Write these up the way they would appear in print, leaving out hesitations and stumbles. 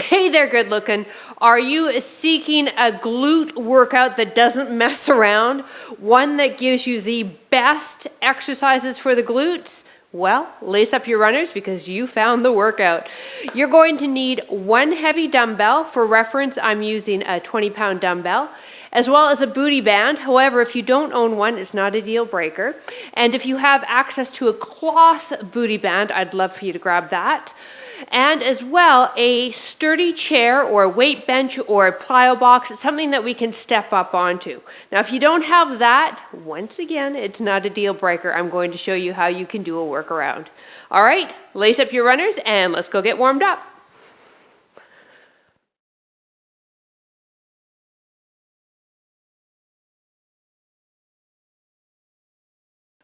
Hey there, good looking. Are you seeking a glute workout that doesn't mess around? One that gives you the best exercises for the glutes? Well, lace up your runners because you found the workout. You're going to need one heavy dumbbell. For reference, I'm using a 20-pound dumbbell, as well as a booty band. However, if you don't own one, it's not a deal breaker. And if you have access to a cloth booty band, I'd love for you to grab that. And as well, a sturdy chair or a weight bench or a plyo box. It's something that we can step up onto. Now, if you don't have that, once again, it's not a deal breaker. I'm going to show you how you can do a workaround. All right, lace up your runners and let's go get warmed up.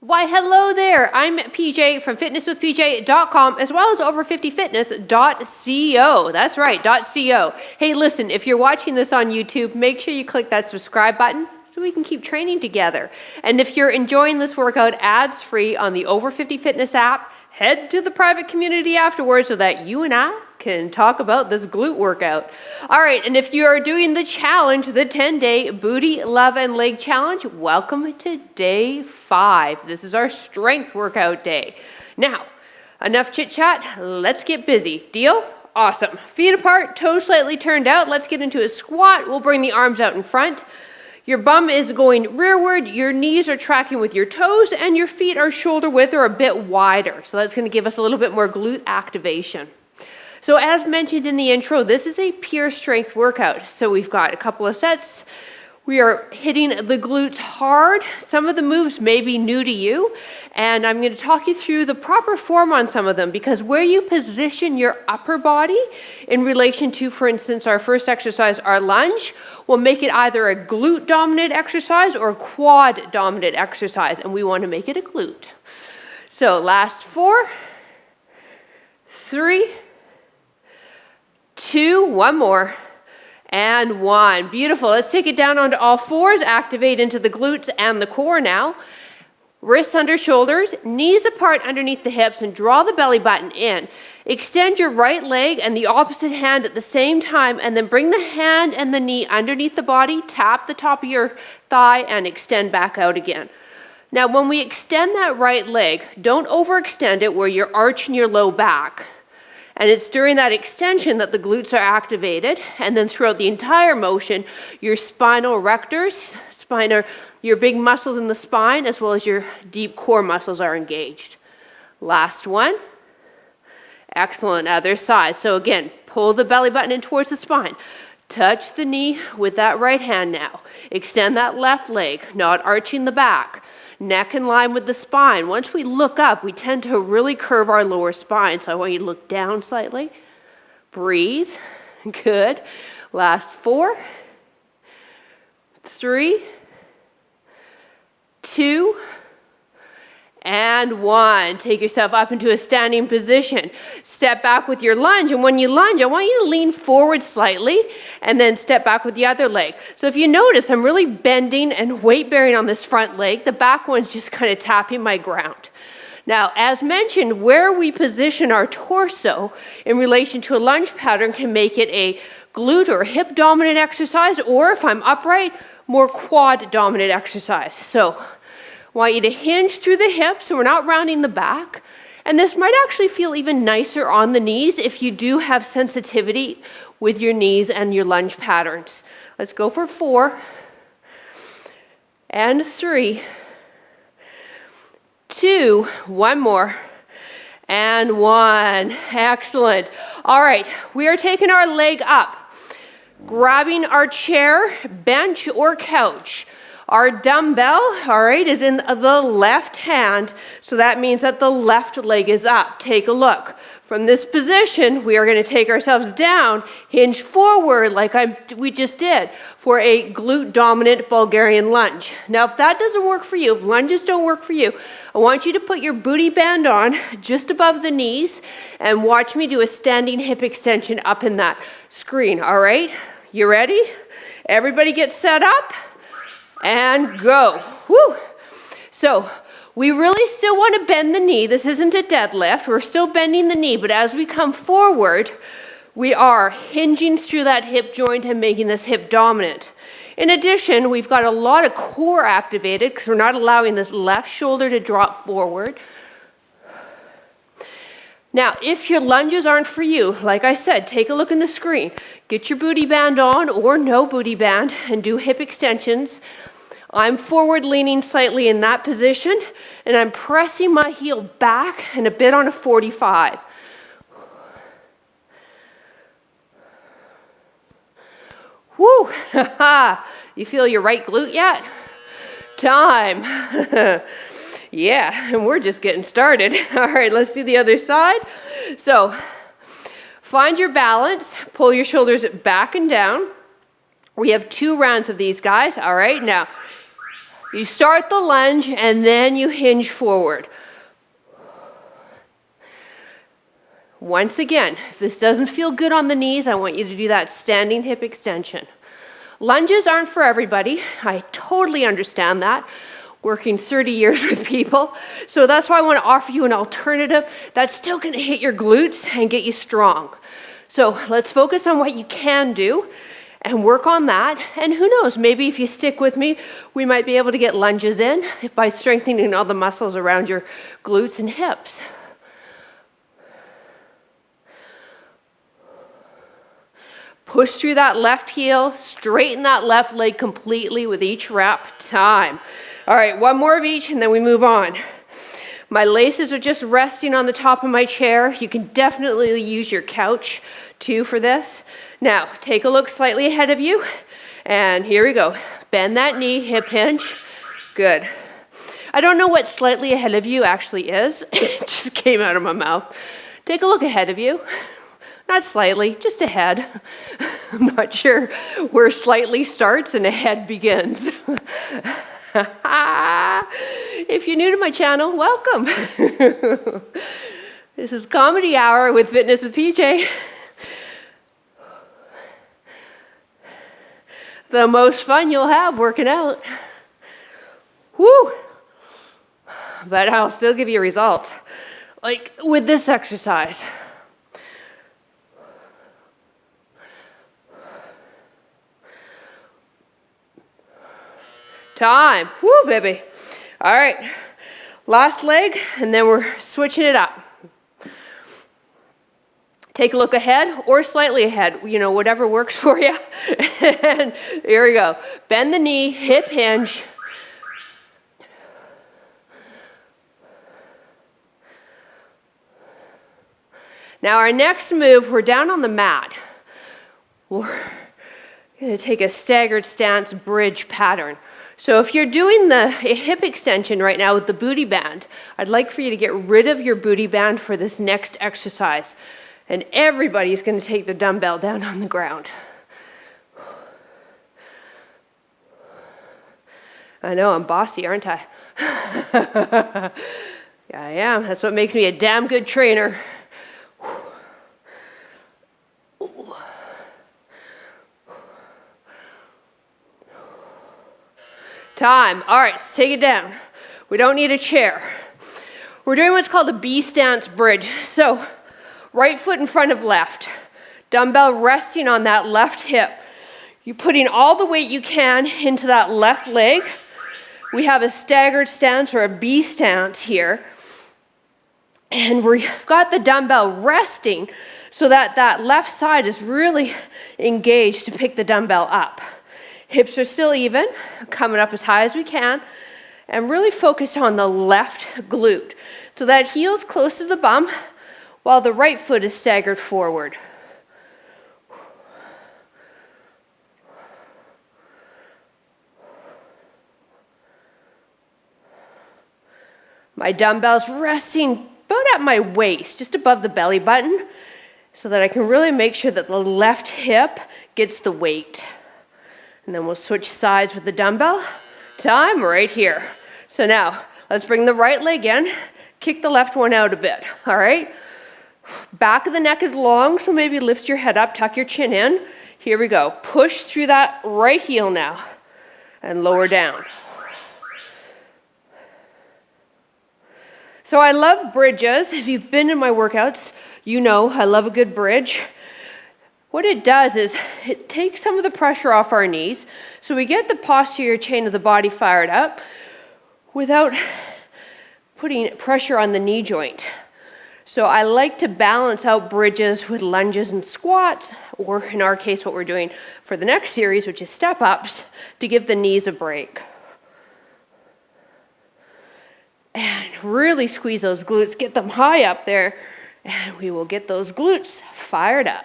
Why, hello there. I'm PJ from fitnesswithpj.com as well as over50fitness.co. That's right, .co. Hey, listen, if you're watching this on YouTube, make sure you click that subscribe button so we can keep training together. And if you're enjoying this workout ads-free on the Over 50 Fitness app, head to the private community afterwards so that you and I can talk about this glute workout. All right, and if you are doing the challenge, the 10-day booty, love, and leg challenge, welcome to day 5. This is our strength workout day. Now, enough chit-chat, let's get busy. Deal? Awesome. Feet apart, toes slightly turned out. Let's get into a squat. We'll bring the arms out in front. Your bum is going rearward, your knees are tracking with your toes, and your feet are shoulder width or a bit wider. So that's going to give us a little bit more glute activation. So as mentioned in the intro, this is a pure strength workout. So we've got a couple of sets. We are hitting the glutes hard. Some of the moves may be new to you, and I'm going to talk you through the proper form on some of them, because where you position your upper body in relation to, for instance, our first exercise, our lunge, will make it either a glute dominant exercise or a quad dominant exercise, and we want to make it a glute. So last 4, 3, 2, one more, and 1. Beautiful. Let's take it down onto all fours, activate into the glutes and the core now. Wrists under shoulders, knees apart underneath the hips, and draw the belly button in. Extend your right leg and the opposite hand at the same time, and then bring the hand and the knee underneath the body, tap the top of your thigh, and extend back out again. Now, when we extend that right leg, don't overextend it where you're arching your low back. And it's during that extension that the glutes are activated, and then throughout the entire motion, your spinal erectors, your big muscles in the spine, as well as your deep core muscles are engaged. Last one. Excellent, other side. So again, pull the belly button in towards the spine. Touch the knee with that right hand now. Extend that left leg, not arching the back. Neck in line with the spine. Once we look up, we tend to really curve our lower spine. So I want you to look down slightly. Breathe. Good. Last 4, 3, 2, and 1. Take yourself up into a standing position. Step back with your lunge, and when you lunge, I want you to lean forward slightly and then step back with the other leg. So if you notice, I'm really bending and weight bearing on this front leg. The back one's just kind of tapping my ground. Now, as mentioned, where we position our torso in relation to a lunge pattern can make it a glute or hip dominant exercise, or if I'm upright, more quad dominant exercise. So I want you to hinge through the hips so we're not rounding the back. And this might actually feel even nicer on the knees if you do have sensitivity with your knees and your lunge patterns. Let's go for 4 and 3, 2, one more, and 1. Excellent. All right, we are taking our leg up, grabbing our chair, bench, or couch. Our dumbbell, all right, is in the left hand, so that means that the left leg is up. Take a look. From this position, we are going to take ourselves down, hinge forward like we just did for a glute-dominant Bulgarian lunge. Now, if that doesn't work for you, if lunges don't work for you, I want you to put your booty band on just above the knees and watch me do a standing hip extension up in that screen, all right? You ready? Everybody get set up? And go. Woo! So we really still want to bend the knee. This isn't a deadlift. We're still bending the knee, but as we come forward, we are hinging through that hip joint and making this hip dominant. In addition, we've got a lot of core activated because we're not allowing this left shoulder to drop forward. Now, if your lunges aren't for you, like I said, take a look in the screen. Get your booty band on or no booty band and do hip extensions. I'm forward leaning slightly in that position and I'm pressing my heel back and a bit on a 45. Woo! You feel your right glute yet? Time. Yeah, and we're just getting started. All right, let's do the other side. So, find your balance, pull your shoulders back and down. We have 2 rounds of these, guys. All right, now, you start the lunge and then you hinge forward. Once again, if this doesn't feel good on the knees, I want you to do that standing hip extension. Lunges aren't for everybody. I totally understand that, working 30 years with people. So that's why I want to offer you an alternative that's still going to hit your glutes and get you strong. So let's focus on what you can do and work on that. And who knows, maybe if you stick with me, we might be able to get lunges in by strengthening all the muscles around your glutes and hips. Push through that left heel, straighten that left leg completely with each rep. Time. All right, 1 more of each and then we move on. My laces are just resting on the top of my chair. You can definitely use your couch too for this. Now, take a look slightly ahead of you. And here we go. Bend that knee, hip hinge. Good. I don't know what slightly ahead of you actually is. It just came out of my mouth. Take a look ahead of you. Not slightly, just ahead. I'm not sure where slightly starts and ahead begins. If you're new to my channel, welcome. This is Comedy Hour with Fitness with PJ. The most fun you'll have working out. Woo! But I'll still give you results. Like with this exercise. Time. Woo, baby. All right. Last leg, and then we're switching it up. Take a look ahead or slightly ahead, you know, whatever works for you. And here we go. Bend the knee, hip hinge. Now our next move, we're down on the mat. We're going to take a staggered stance bridge pattern. So if you're doing the hip extension right now with the booty band, I'd like for you to get rid of your booty band for this next exercise. And everybody's going to take the dumbbell down on the ground. I know, I'm bossy, aren't I? Yeah, I am. That's what makes me a damn good trainer. Time. All right, let's take it down. We don't need a chair. We're doing what's called a B stance bridge. So, right foot in front of left. Dumbbell resting on that left hip. You're putting all the weight you can into that left leg. We have a staggered stance or a B stance here. And we've got the dumbbell resting so that that left side is really engaged to pick the dumbbell up. Hips are still even, coming up as high as we can, and really focus on the left glute. So that heel's close to the bum, while the right foot is staggered forward. My dumbbell's resting about at my waist, just above the belly button, so that I can really make sure that the left hip gets the weight. And then we'll switch sides with the dumbbell. Time, right here. So now, let's bring the right leg in, kick the left one out a bit, all right? Back of the neck is long, so maybe lift your head up, tuck your chin in. Here we go. Push through that right heel now, and lower down. So I love bridges. If you've been in my workouts, you know I love a good bridge. What it does is it takes some of the pressure off our knees, so we get the posterior chain of the body fired up without putting pressure on the knee joint. So I like to balance out bridges with lunges and squats, or in our case, what we're doing for the next series, which is step-ups, to give the knees a break. And really squeeze those glutes, get them high up there, and we will get those glutes fired up.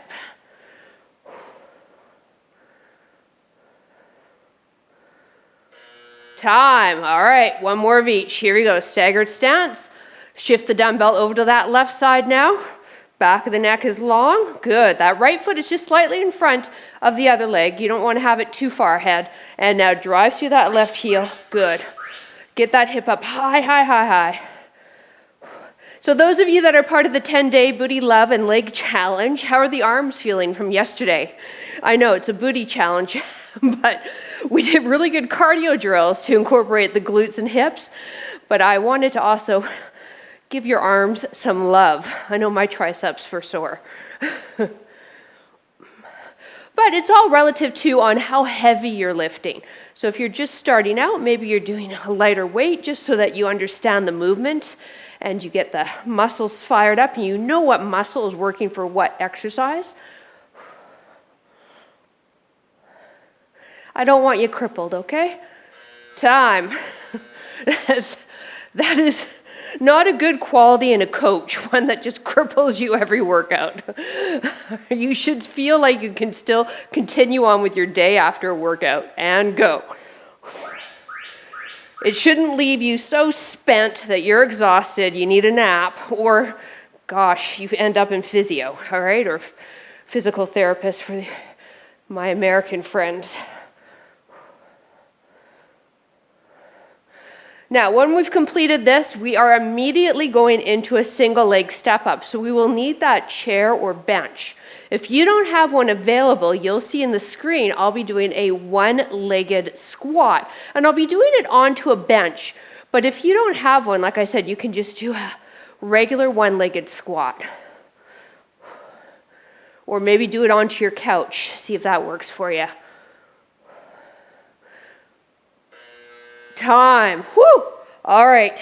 Time. All right, one more of each. Here we go. Staggered stance. Shift the dumbbell over to that left side now. Back of the neck is long. Good. That right foot is just slightly in front of the other leg. You don't want to have it too far ahead. And now drive through that left heel. Good. Get that hip up high, high, high, high. So those of you that are part of the 10-day booty love and leg challenge, how are the arms feeling from yesterday? I know it's a booty challenge, but we did really good cardio drills to incorporate the glutes and hips. But I wanted to also give your arms some love. I know my triceps were sore. But it's all relative to on how heavy you're lifting. So if you're just starting out, maybe you're doing a lighter weight just so that you understand the movement and you get the muscles fired up and you know what muscle is working for what exercise. I don't want you crippled, okay? Time. That is not a good quality in a coach, one that just cripples you every workout. You should feel like you can still continue on with your day after a workout and go. It shouldn't leave you so spent that you're exhausted, you need a nap, or, gosh, you end up in physio, all right, or physical therapist for my American friends. Now, when we've completed this, we are immediately going into a single leg step up. So we will need that chair or bench. If you don't have one available, you'll see in the screen, I'll be doing a one-legged squat. And I'll be doing it onto a bench. But if you don't have one, like I said, you can just do a regular one-legged squat. Or maybe do it onto your couch. See if that works for you. Time. Woo! All right.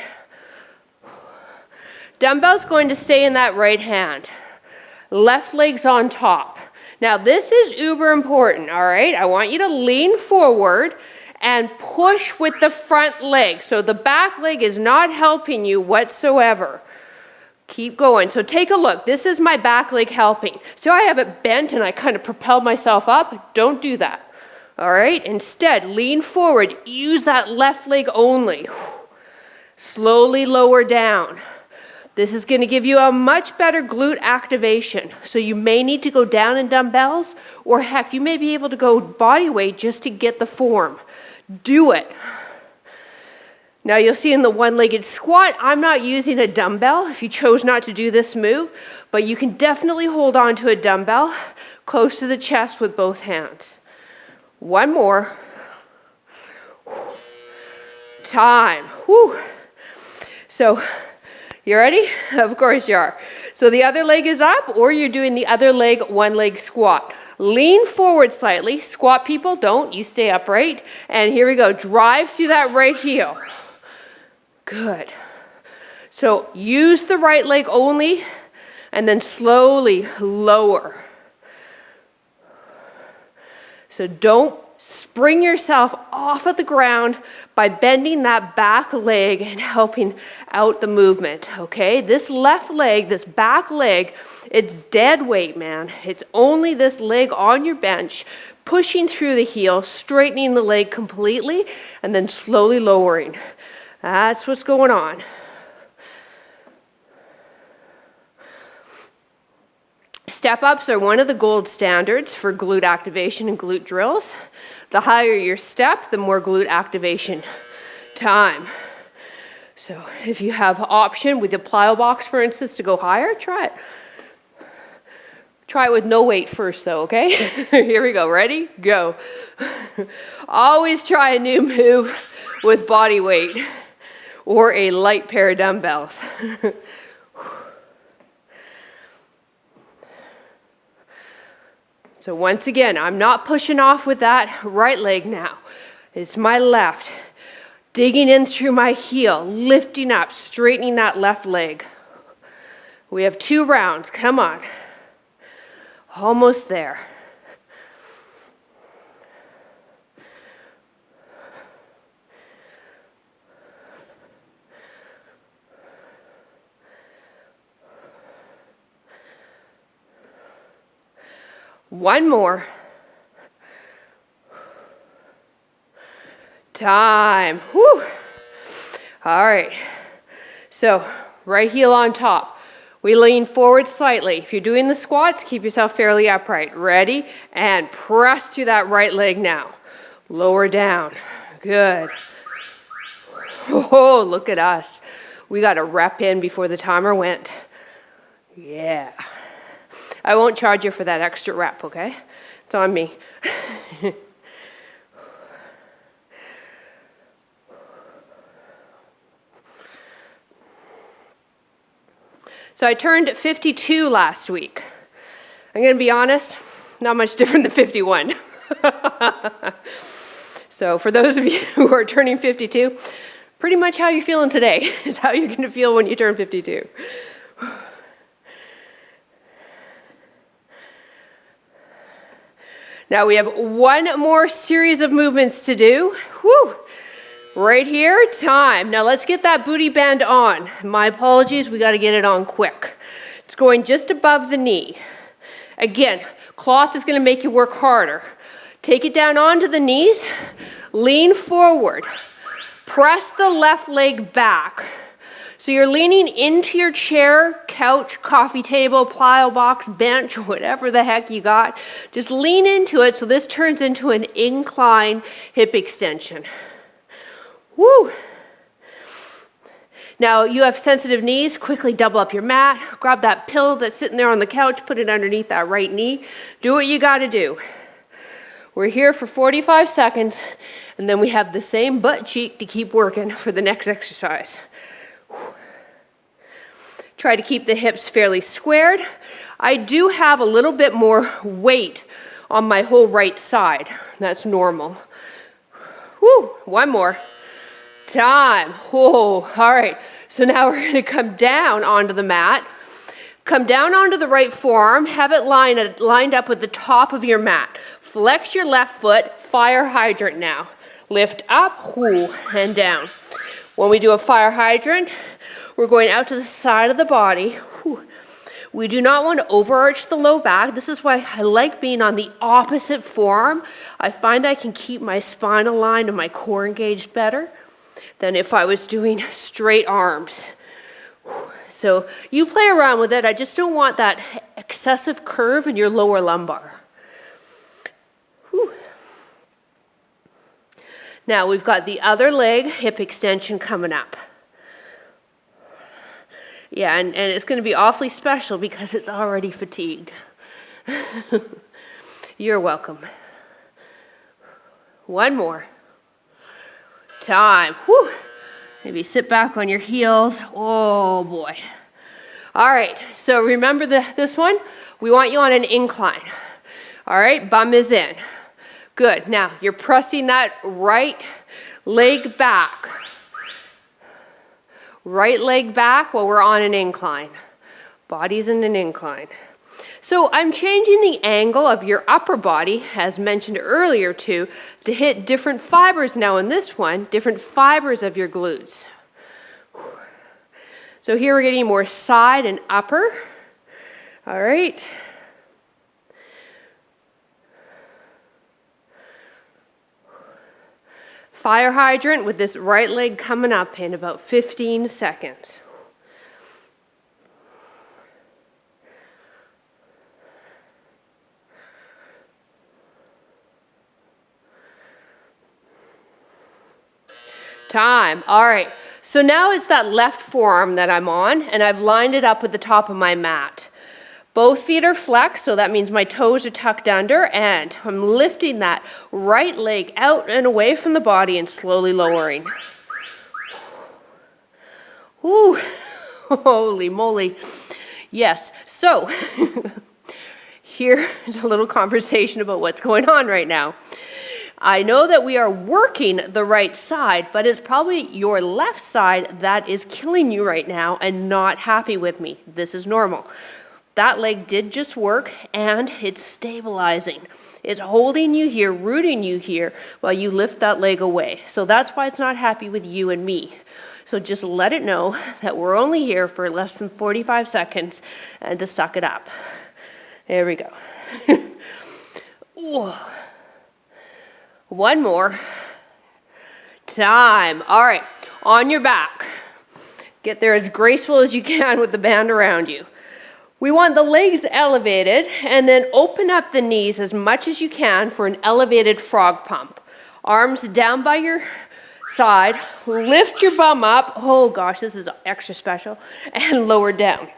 Dumbbell's going to stay in that right hand. Left leg's on top. Now this is uber important, all right? I want you to lean forward and push with the front leg. So the back leg is not helping you whatsoever. Keep going. So take a look. This is my back leg helping. So I have it bent and I kind of propel myself up. Don't do that. All right, instead, lean forward. Use that left leg only. Slowly lower down. This is going to give you a much better glute activation. So you may need to go down in dumbbells, or heck, you may be able to go body weight just to get the form. Do it. Now you'll see in the one-legged squat, I'm not using a dumbbell if you chose not to do this move, but you can definitely hold on to a dumbbell close to the chest with both hands. One more. Time. Whew. So, you ready? Of course you are. So the other leg is up, or you're doing the other leg, one leg squat. Lean forward slightly. Squat people, don't. You stay upright. And here we go. Drive through that right heel. Good. So use the right leg only, and then slowly lower. So don't spring yourself off of the ground by bending that back leg and helping out the movement, okay? This left leg, this back leg, it's dead weight, man. It's only this leg on your bench, pushing through the heel, straightening the leg completely, and then slowly lowering. That's what's going on. Step-ups are one of the gold standards for glute activation and glute drills. The higher your step, the more glute activation time. So if you have option with the plyo box, for instance, to go higher, try it. Try it with no weight first, though, okay? Here we go. Ready? Go. Always try a new move with body weight or a light pair of dumbbells. So once again, I'm not pushing off with that right leg now. It's my left. Digging in through my heel, lifting up, straightening that left leg. We have 2 rounds. Come on. Almost there. One more. Time. Whew. All right. So, right heel on top. We lean forward slightly. If you're doing the squats, keep yourself fairly upright. Ready? And press through that right leg now. Lower down. Good. Oh, look at us. We got a rep in before the timer went. Yeah. I won't charge you for that extra rep, okay? It's on me. So I turned 52 last week. I'm going to be honest, not much different than 51. So for those of you who are turning 52, pretty much how you're feeling today is how you're going to feel when you turn 52. Now we have one more series of movements to do. Whew. Right here, time. Now let's get that booty band on. My apologies, we got to get it on quick. It's going just above the knee. Again, cloth is going to make you work harder. Take it down onto the knees, lean forward, press the left leg back. So you're leaning into your chair, couch, coffee table, plyo box, bench, whatever the heck you got. Just lean into it so this turns into an incline hip extension. Woo! Now, you have sensitive knees, quickly double up your mat, grab that pillow that's sitting there on the couch, put it underneath that right knee. Do what you got to do. We're here for 45 seconds, and then we have the same butt cheek to keep working for the next exercise. Try to keep the hips fairly squared. I do have a little bit more weight on my whole right side. That's normal. Woo! One more. Time. Whoa. All right. So now we're going to come down onto the mat. Come down onto the right forearm. Have it lined up with the top of your mat. Flex your left foot. Fire hydrant now. Lift up, whoo, and down. When we do a fire hydrant, we're going out to the side of the body. Whew. We do not want to overarch the low back. This is why I like being on the opposite forearm. I find I can keep my spine aligned and my core engaged better than if I was doing straight arms. So you play around with it. I just don't want that excessive curve in your lower lumbar. Whew. Now we've got the other leg hip extension coming up. Yeah, and it's going to be awfully special because it's already fatigued. You're welcome. One more. Time. Whew. Maybe sit back on your heels. Oh boy. All right, so remember this one? We want you on an incline. All right, bum is in. Good. Now you're pressing that right leg back. Right leg back while we're on an incline. Body's in an incline. So I'm changing the angle of your upper body, as mentioned earlier, to hit different fibers now in this one, different fibers of your glutes. So here we're getting more side and upper. All right. Fire hydrant with this right leg coming up in about 15 seconds. Time. All right. So now it's that left forearm that I'm on, and I've lined it up with the top of my mat. Both feet are flexed, so that means my toes are tucked under, and I'm lifting that right leg out and away from the body and slowly lowering. Ooh, holy moly. Yes, so here's a little conversation about what's going on right now. I know that we are working the right side, but it's probably your left side that is killing you right now and not happy with me. This is normal. That leg did just work, and it's stabilizing. It's holding you here, rooting you here, while you lift that leg away. So that's why it's not happy with you and me. So just let it know that we're only here for less than 45 seconds and to suck it up. There we go. One more time. All right, on your back. Get there as graceful as you can with the band around you. We want the legs elevated, and then open up the knees as much as you can for an elevated frog pump. Arms down by your side, lift your bum up. Oh gosh, this is extra special. And lower down.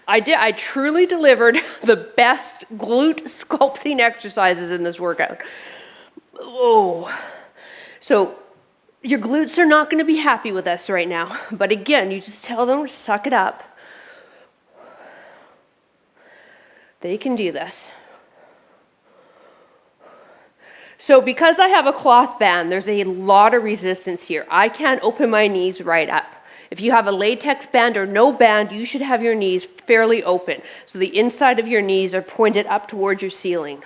I truly delivered the best glute sculpting exercises in this workout. Oh, so your glutes are not going to be happy with us right now. But again, you just tell them, suck it up. They can do this. So because I have a cloth band, there's a lot of resistance here. I can't open my knees right up. If you have a latex band or no band, you should have your knees fairly open. So the inside of your knees are pointed up towards your ceiling.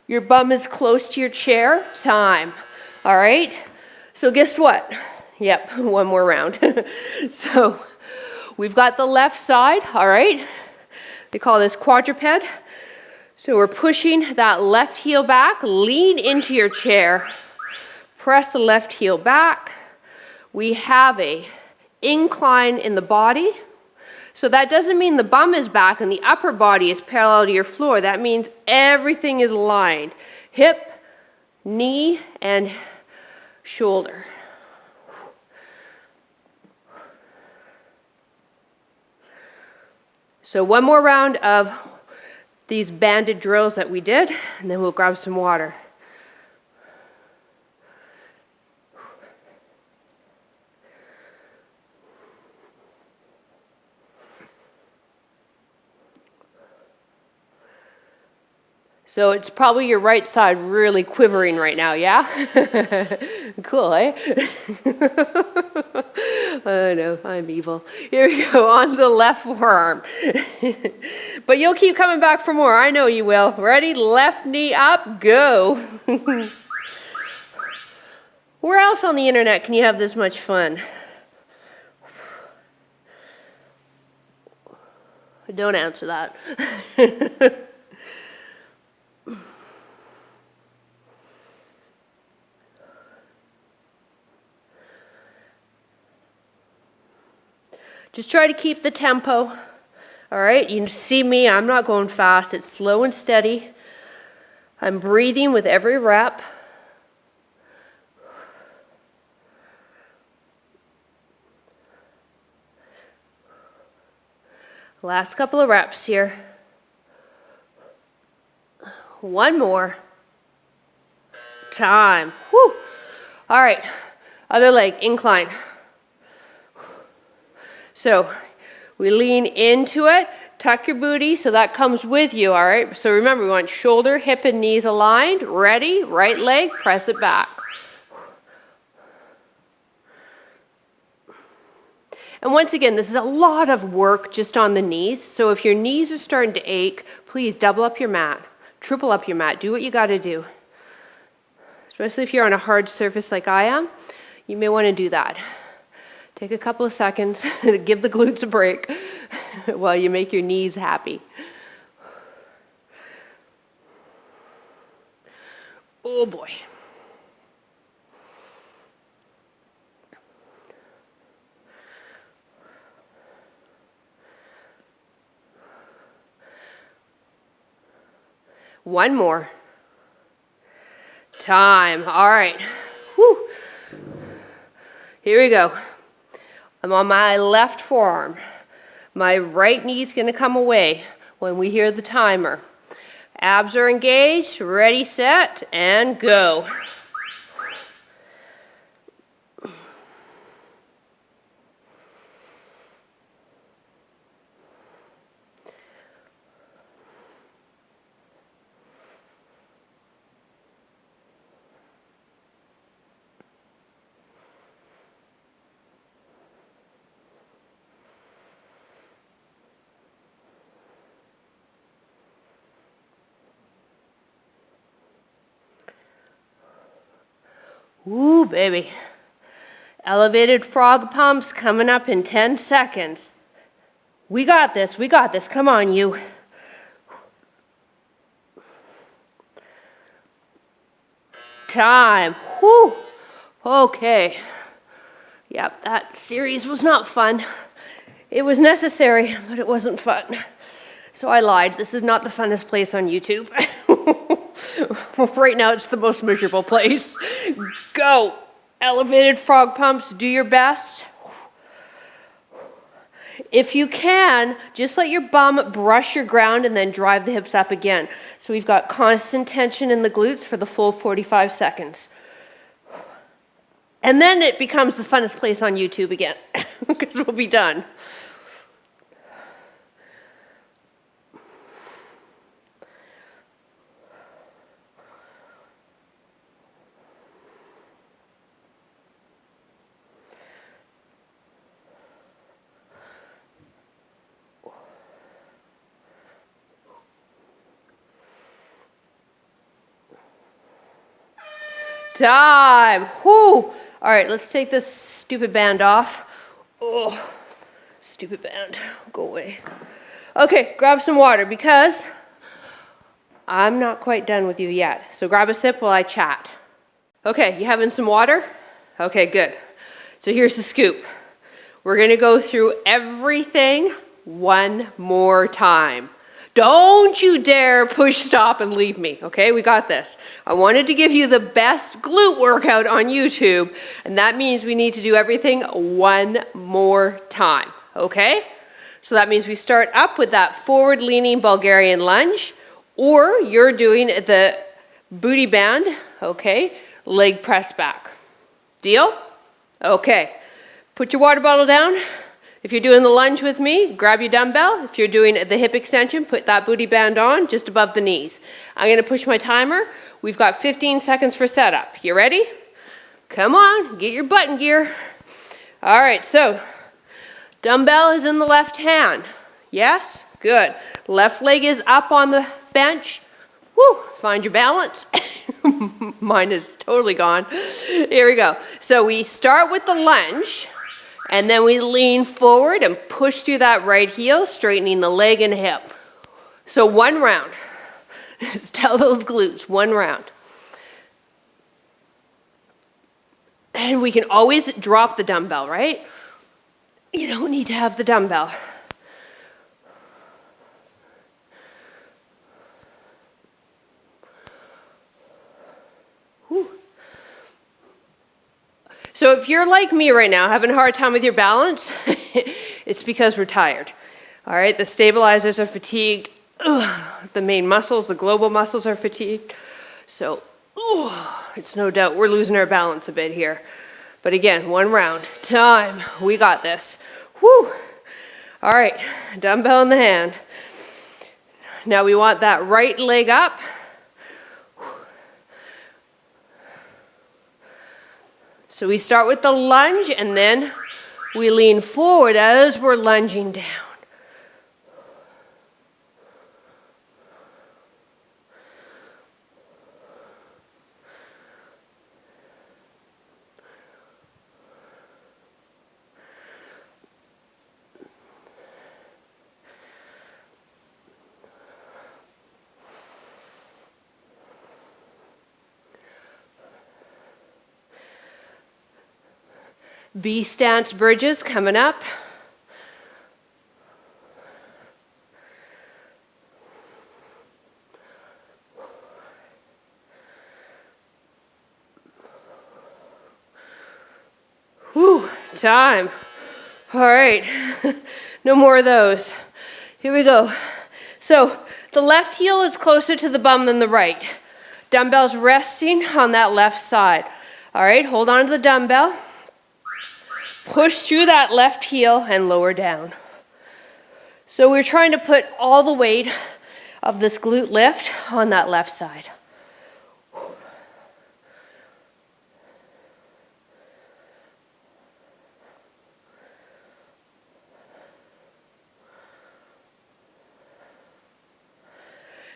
Your bum is close to your chair. Time. All right? So guess what? Yep, one more round. So we've got the left side. All right? They call this quadruped. So we're pushing that left heel back. Lean into your chair. Press the left heel back. We have a incline in the body. So that doesn't mean the bum is back and the upper body is parallel to your floor. That means everything is aligned. Hip, knee, and shoulder. So one more round of these banded drills that we did, and then we'll grab some water. So it's probably your right side really quivering right now, yeah? Cool, eh? I know, I'm evil. Here we go, on the left forearm. But you'll keep coming back for more, I know you will. Ready? Left knee up, go. Where else on the internet can you have this much fun? Don't answer that. Just try to keep the tempo. All right, you see me, I'm not going fast. It's slow and steady. I'm breathing with every rep. Last couple of reps here. One more. Time. Whew. All right, other leg, incline. So we lean into it, tuck your booty so that comes with you, all right? So remember, we want shoulder, hip, and knees aligned. Ready? Right leg, press it back. And once again, this is a lot of work just on the knees. So if your knees are starting to ache, please double up your mat, triple up your mat. Do what you got to do. Especially if you're on a hard surface like I am, you may want to do that. Take a couple of seconds to give the glutes a break while you make your knees happy. Oh boy. One more. Time. All right. Whew. Here we go. I'm on my left forearm. My right knee's going to come away when we hear the timer. Abs are engaged, ready, set, and go. Ooh, baby. Elevated frog pumps coming up in 10 seconds. We got this, we got this. Come on, you. Time. Whew. Okay. Yep, that series was not fun. It was necessary, but it wasn't fun. So I lied. This is not the funnest place on YouTube. Right now, it's the most miserable place. Go. Elevated frog pumps. Do your best. If you can, just let your bum brush your ground and then drive the hips up again. So we've got constant tension in the glutes for the full 45 seconds. And then it becomes the funnest place on YouTube again, because we'll be done. Time. Whew. All right, let's take this stupid band off. Oh, stupid band. Go away. Okay, grab some water because I'm not quite done with you yet. So grab a sip while I chat. Okay, you having some water? Okay, good. So here's the scoop. We're going to go through everything one more time. Don't you dare push stop and leave me, okay? We got this. I wanted to give you the best glute workout on YouTube, and that means we need to do everything one more time, okay? So that means we start up with that forward leaning Bulgarian lunge, or you're doing the booty band, okay? Leg press back. Deal? Okay. Put your water bottle down. If you're doing the lunge with me, grab your dumbbell. If you're doing the hip extension, put that booty band on just above the knees. I'm going to push my timer. We've got 15 seconds for setup. You ready? Come on, get your button gear. All right, so dumbbell is in the left hand. Yes? Good. Left leg is up on the bench. Woo! Find your balance. Mine is totally gone. Here we go. So we start with the lunge. And then we lean forward and push through that right heel, straightening the leg and hip. So one round. Just tell those glutes, one round. And we can always drop the dumbbell, right? You don't need to have the dumbbell. Whew. So if you're like me right now, having a hard time with your balance, it's because we're tired. All right, the stabilizers are fatigued. The main muscles, the global muscles are fatigued. So it's no doubt we're losing our balance a bit here. But again, one round. Time. We got this. Whew. All right, dumbbell in the hand. Now we want that right leg up. So we start with the lunge and then we lean forward as we're lunging down. B stance bridges coming up. Whew, time. All right, no more of those. Here we go. So the left heel is closer to the bum than the right. Dumbbells resting on that left side. All right, hold on to the dumbbell. Push through that left heel and lower down. So we're trying to put all the weight of this glute lift on that left side.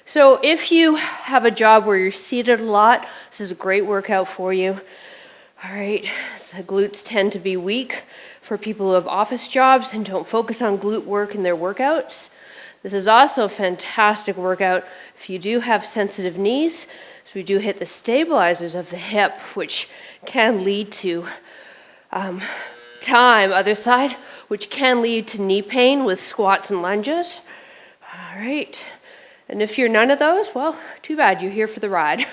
So if you have a job where you're seated a lot, this is a great workout for you. All right, the glutes tend to be weak for people who have office jobs and don't focus on glute work in their workouts. This is also a fantastic workout if you do have sensitive knees. So we do hit the stabilizers of the hip, which can lead to other side, which can lead to knee pain with squats and lunges. All right, and if you're none of those, well, too bad, you're here for the ride.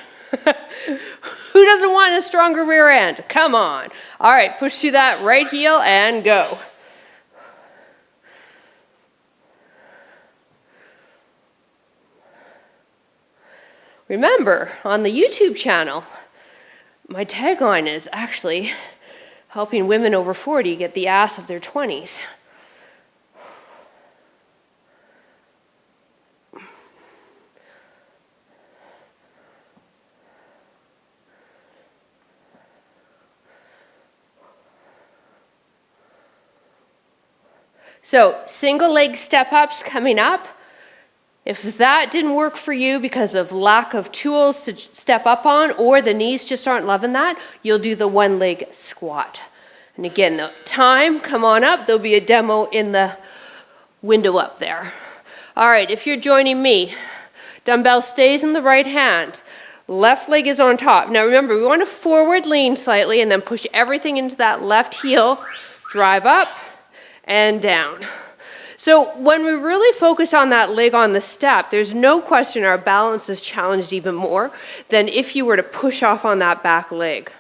Who doesn't want a stronger rear end? Come on. All right, push through that right heel and go. Remember, on the YouTube channel, my tagline is actually helping women over 40 get the ass of their 20s. So, single leg step-ups coming up. If that didn't work for you because of lack of tools to step up on, or the knees just aren't loving that, you'll do the one leg squat. And again, the time, come on up. There'll be a demo in the window up there. All right, if you're joining me, dumbbell stays in the right hand. Left leg is on top. Now remember, we want to forward lean slightly and then push everything into that left heel, drive up and down. So when we really focus on that leg on the step, there's no question our balance is challenged even more than if you were to push off on that back leg.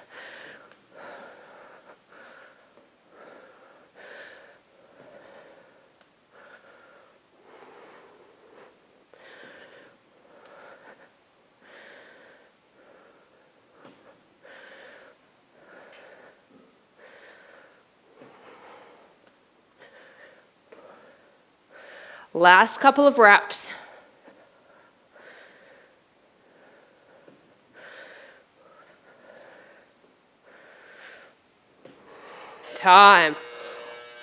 Last couple of reps. Time.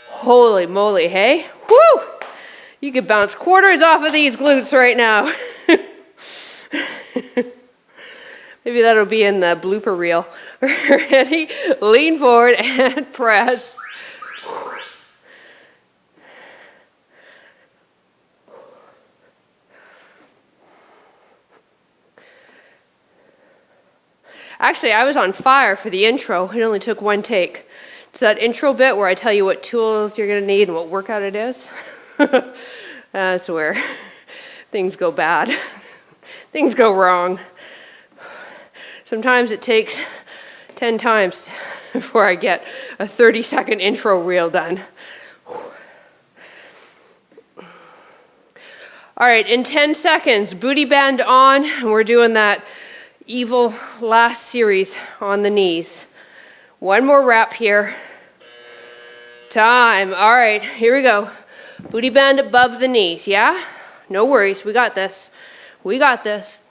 Holy moly, hey? Woo! You could bounce quarters off of these glutes right now. Maybe that'll be in the blooper reel. Ready? Lean forward and press. Actually, I was on fire for the intro. It only took one take. It's that intro bit where I tell you what tools you're going to need and what workout it is. That's where things go bad. Things go wrong. Sometimes it takes 10 times before I get a 30-second intro reel done. All right, in 10 seconds, booty bend on, and we're doing that evil last series on the knees. One more rep here. Time. All right, here we go. Booty bend above the knees, yeah? No worries, we got this. We got this.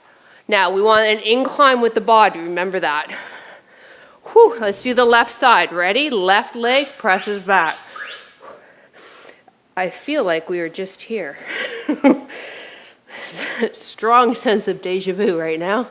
Now, we want an incline with the body, remember that. Whew, let's do the left side. Ready? Left leg presses back. I feel like we were just here. Strong sense of deja vu right now.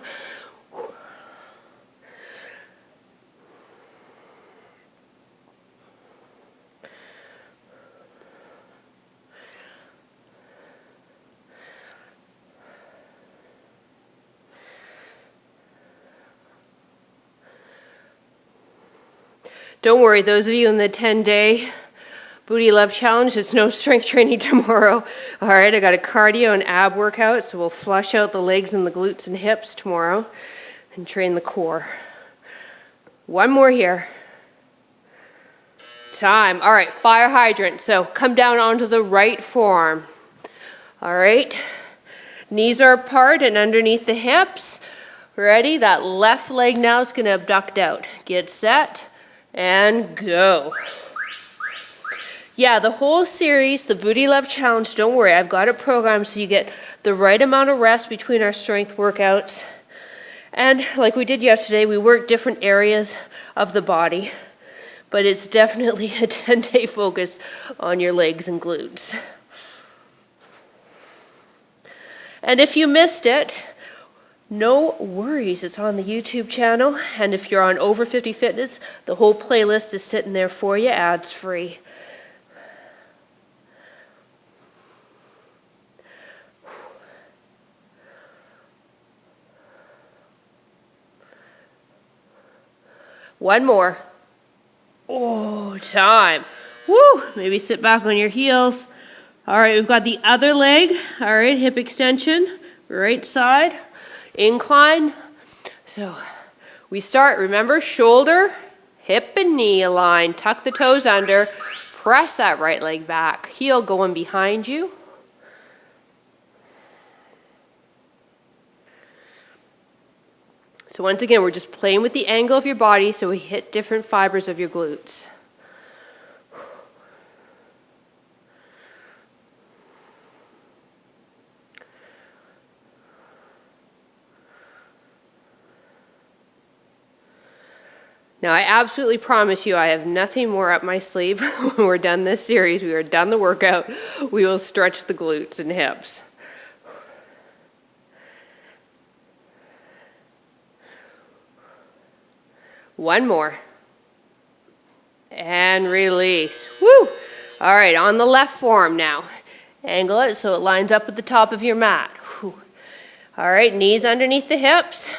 Don't worry, those of you in the 10-day Booty Love Challenge, it's no strength training tomorrow. All right, I got a cardio and ab workout, so we'll flush out the legs and the glutes and hips tomorrow and train the core. One more here. Time. All right, fire hydrant. So come down onto the right forearm. All right, knees are apart and underneath the hips. Ready? That left leg now is going to abduct out. Get set. And go. Yeah, the whole series, the Booty Love Challenge, don't worry, I've got it programmed so you get the right amount of rest between our strength workouts. And like we did yesterday, we work different areas of the body, but it's definitely a 10-day focus on your legs and glutes. And if you missed it, No worries, it's on the YouTube channel, and if you're on Over 50 Fitness, the whole playlist is sitting there for you, ads free. One more. Oh, time. Woo! Maybe sit back on your heels. All right, we've got the other leg. All right, hip extension, right side, incline. So we start, remember, shoulder, hip and knee align. Tuck the toes under. Press that right leg back. Heel going behind you. So once again, we're just playing with the angle of your body so we hit different fibers of your glutes. Now, I absolutely promise you I have nothing more up my sleeve. When we're done this series, we are done the workout, we will stretch the glutes and hips. One more. And release. Woo! All right, on the left forearm now. Angle it so it lines up at the top of your mat. Whew. All right, knees underneath the hips.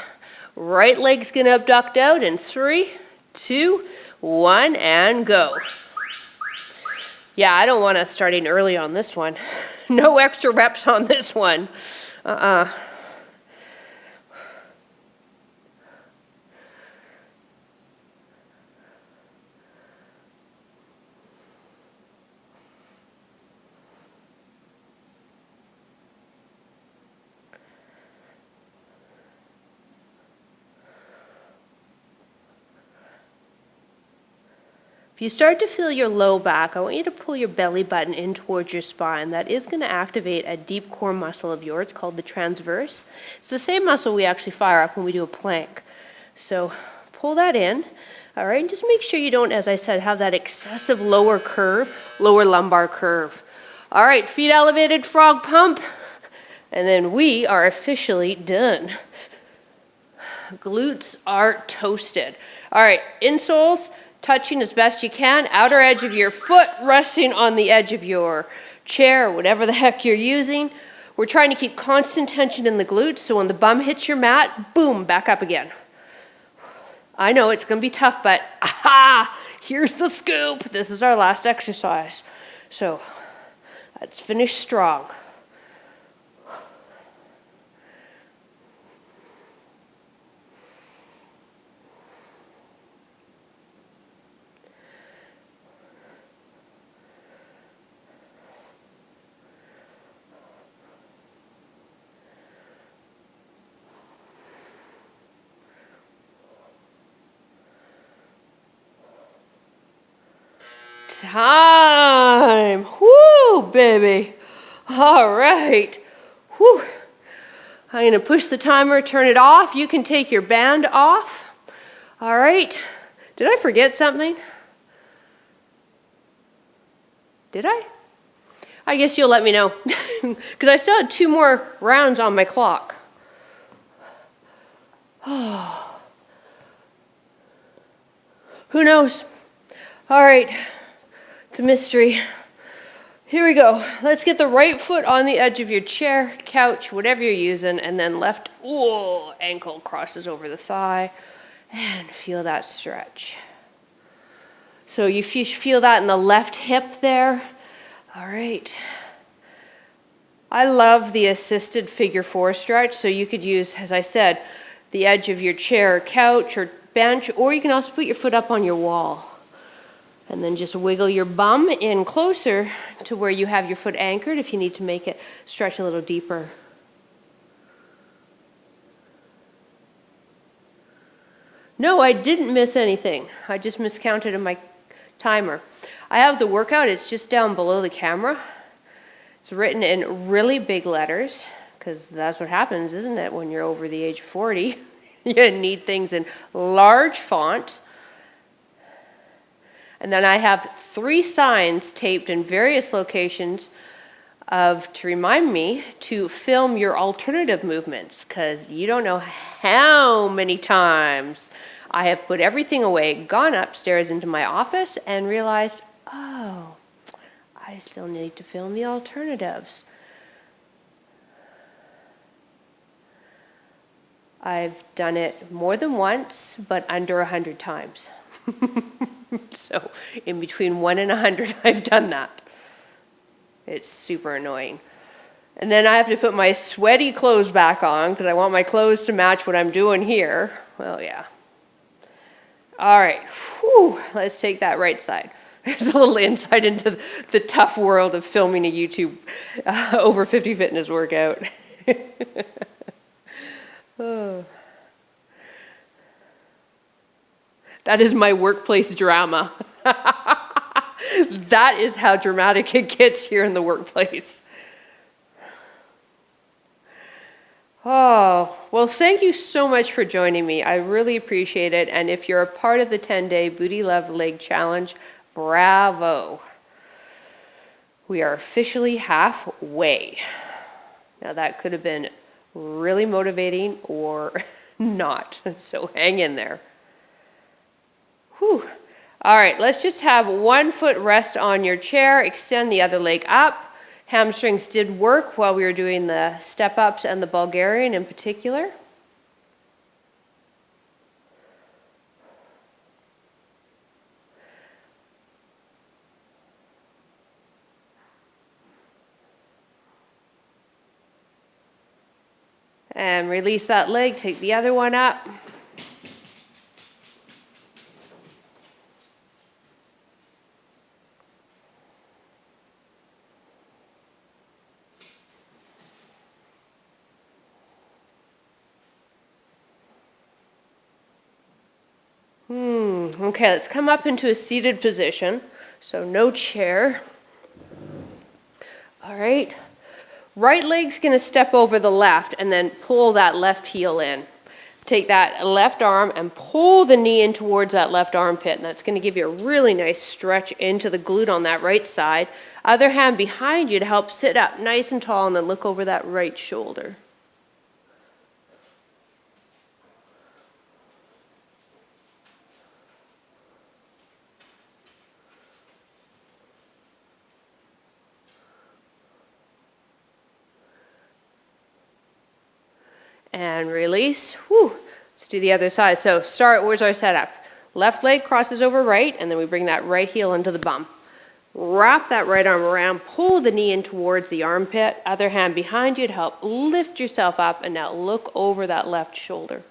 Right leg's gonna abduct out in 3, 2, 1, and go. Yeah, I don't want us starting early on this one. No extra reps on this one. If you start to feel your low back, I want you to pull your belly button in towards your spine. That is going to activate a deep core muscle of yours called the transverse. It's the same muscle we actually fire up when we do a plank. So pull that in, all right, and just make sure you don't, as I said, have that excessive lower curve, lower lumbar curve. All right, feet elevated, frog pump, and then we are officially done. Glutes are toasted. All right, insoles touching as best you can, outer edge of your foot resting on the edge of your chair, whatever the heck you're using. We're trying to keep constant tension in the glutes, so when the bum hits your mat, boom, back up again. I know it's going to be tough, but aha, here's the scoop. This is our last exercise. So let's finish strong. Time. Woo, baby. All right. Woo. I'm going to push the timer, turn it off. You can take your band off. All right. Did I forget something? Did I? I guess you'll let me know because I still had 2 more rounds on my clock. Oh. Who knows? All right. It's a mystery. Here we go. Let's get the right foot on the edge of your chair, couch, whatever you're using, and then left ankle crosses over the thigh, and feel that stretch. So you feel that in the left hip there. All right. I love the assisted figure 4 stretch, so you could use, as I said, the edge of your chair, couch, or bench, or you can also put your foot up on your wall. And then just wiggle your bum in closer to where you have your foot anchored if you need to make it stretch a little deeper. No, I didn't miss anything. I just miscounted in my timer. I have the workout. It's just down below the camera. It's written in really big letters because that's what happens, isn't it, when you're over the age of 40? You need things in large font. And then I have 3 signs taped in various locations to remind me to film your alternative movements, because you don't know how many times I have put everything away, gone upstairs into my office, and realized, oh, I still need to film the alternatives. I've done it more than once, but under 100 times. So in between 1 and 100, I've done that. It's super annoying. And then I have to put my sweaty clothes back on because I want my clothes to match what I'm doing here. Well, yeah. All right, whew, let's take that right side. There's a little insight into the tough world of filming a YouTube over 50 fitness workout. Oh. That is my workplace drama. That is how dramatic it gets here in the workplace. Oh, well, thank you so much for joining me. I really appreciate it. And if you're a part of the 10-day Booty Love Leg Challenge, bravo. We are officially halfway. Now, that could have been really motivating or not, so hang in there. Whew. All right, let's just have one foot rest on your chair, extend the other leg up. Hamstrings did work while we were doing the step-ups and the Bulgarian in particular. And release that leg, take the other one up. Okay, let's come up into a seated position. So no chair. All right. Right leg's going to step over the left and then pull that left heel in. Take that left arm and pull the knee in towards that left armpit. And that's going to give you a really nice stretch into the glute on that right side. Other hand behind you to help sit up nice and tall, and then look over that right shoulder. And release. Whew. Let's do the other side. So start, where's our setup? Left leg crosses over right, and then we bring that right heel into the bum. Wrap that right arm around, pull the knee in towards the armpit. Other hand behind you to help lift yourself up, and now look over that left shoulder.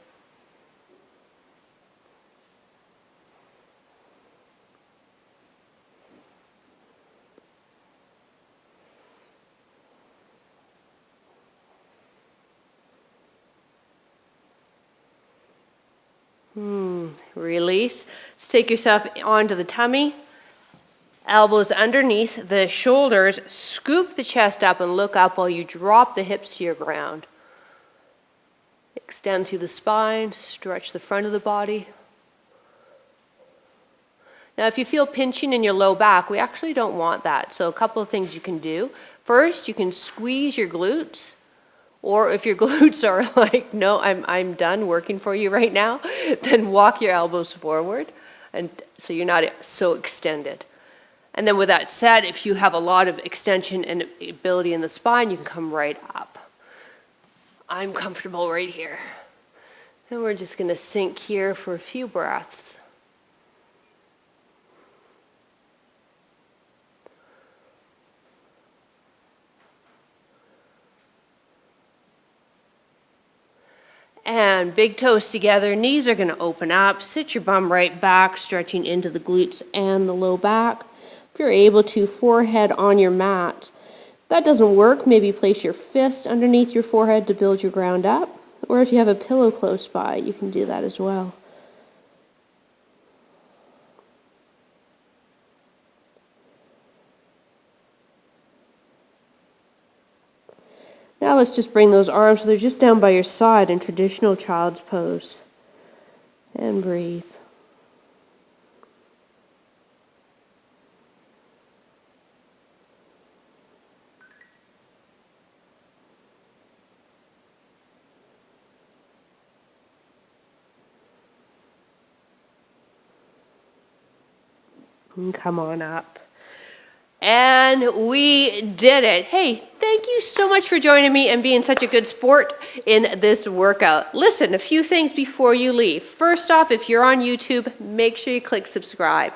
Release. Let's take yourself onto the tummy. Elbows underneath the shoulders. Scoop the chest up and look up while you drop the hips to your ground. Extend through the spine. Stretch the front of the body. Now, if you feel pinching in your low back, we actually don't want that. So a couple of things you can do. First, you can squeeze your glutes. Or if your glutes are like, no, I'm done working for you right now, then walk your elbows forward, and so you're not so extended. And then with that said, if you have a lot of extension and ability in the spine, you can come right up. I'm comfortable right here. And we're just going to sink here for a few breaths. And big toes together, knees are going to open up. Sit your bum right back, stretching into the glutes and the low back. If you're able to, forehead on your mat. If that doesn't work, maybe place your fist underneath your forehead to build your ground up. Or if you have a pillow close by, you can do that as well. Now let's just bring those arms so they're just down by your side in traditional child's pose. And breathe. And come on up. And we did it. Hey, thank you so much for joining me and being such a good sport in this workout. Listen, a few things before you leave. First off, if you're on YouTube, make sure you click subscribe.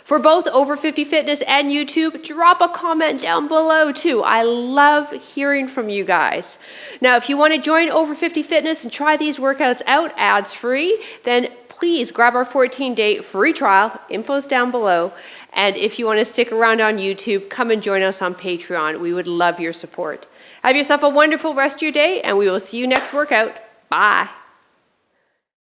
For both Over 50 Fitness and YouTube, drop a comment down below too. I love hearing from you guys. Now, if you want to join Over 50 Fitness and try these workouts out ads-free, then please grab our 14-day free trial. Info's down below. And if you want to stick around on YouTube, come and join us on Patreon. We would love your support. Have yourself a wonderful rest of your day, and we will see you next workout. Bye.